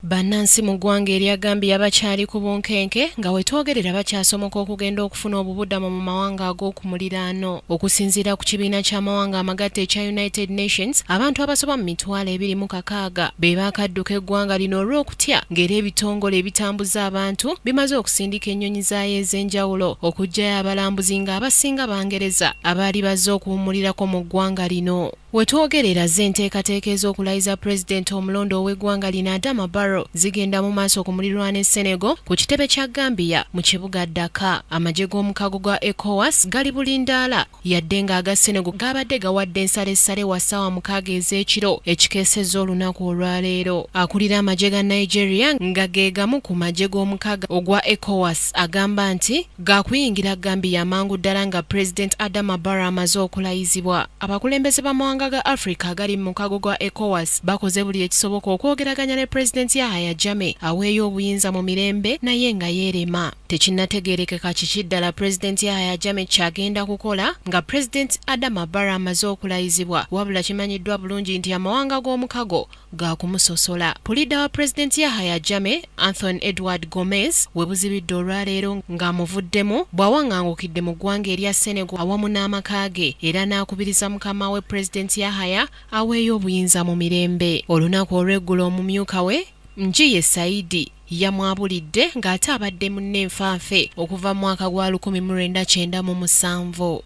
Bannansi mu ggwanga erya Gambia bakyali ku bunkenke nga wetwogerera bakyasomoka okugenda okufuna obubuddamu mu mawanga ag'okumuliraano. Okusinziira ku kibiina ky'amawanga amagatte ekya United Nations, abantu abasoba mu 260 be baakadduka eggwanga lino olw'okutya ng'era ebitongole ebitambuza abantu bimaze okusindika ennyonyi zaayo ez'enjawulo okuggyayo abalambuzi ng'abasinga Bangereza abaali bazze okuwummulirako mu ggwanga lino. Wetwogerera z'enteekateeka ez'okulayiza Pulezidenti omulondo ow'eggwanga lino Adama Barrow zigenda mu maaso okumulirwana e Senegal ku kitebe kya Gambia mu kibuga Dakar. Amagye g'omukago gwa ECOWAS gali bulindaala yadde ng'aga Senegal gabadde gawadde ensalessale wa ssaawa 6 ez'ekiro ekikeesezza olunaku olwaleero. Akulira amagye ga Nigeria nga ge gamu ku magye g'omukaga ogwa ECOWAS agamba nti gaakuyingira Gambia amangu ddala nga Pulezidenti Adama Barrow amaze okulayizibwa. Abakulembeze b'amawanga ga Africa agali mu mukago gwa ECOWAS bakoze buli ekisoboka okwogeraganya ne Pulezidenti Yahya Jammeh aweeyo obuyinza mu mirembe naye nga yeerema. Tekinnategeerekeka kiki ddala Pulezidenti Yahya Jammeh kyagenda kukola nga Pulezidenti Adama Barrow amaze okulayizibwa, wabula kimanyiddwa bulungi nti amawanga g'omukago gaakumusosola. Pulida wa Pulezidenti Yahya Jammeh, Anthony Edward Gomez, we buzibidde olwaleero ng'amuvuddemu bw'awaŋŋangukidde mu ggwanga erya Senegal awamu n'amaka ge era n'akubiriza mukama we Pulezidenti Yahya aweeyo obuyinza mu mirembe. Olunaku olw'eggulo omumyuka we Njiye Saidi yamwabulidde ng'ate abadde munne nfanfe okuva mu mwaka gwa 1997.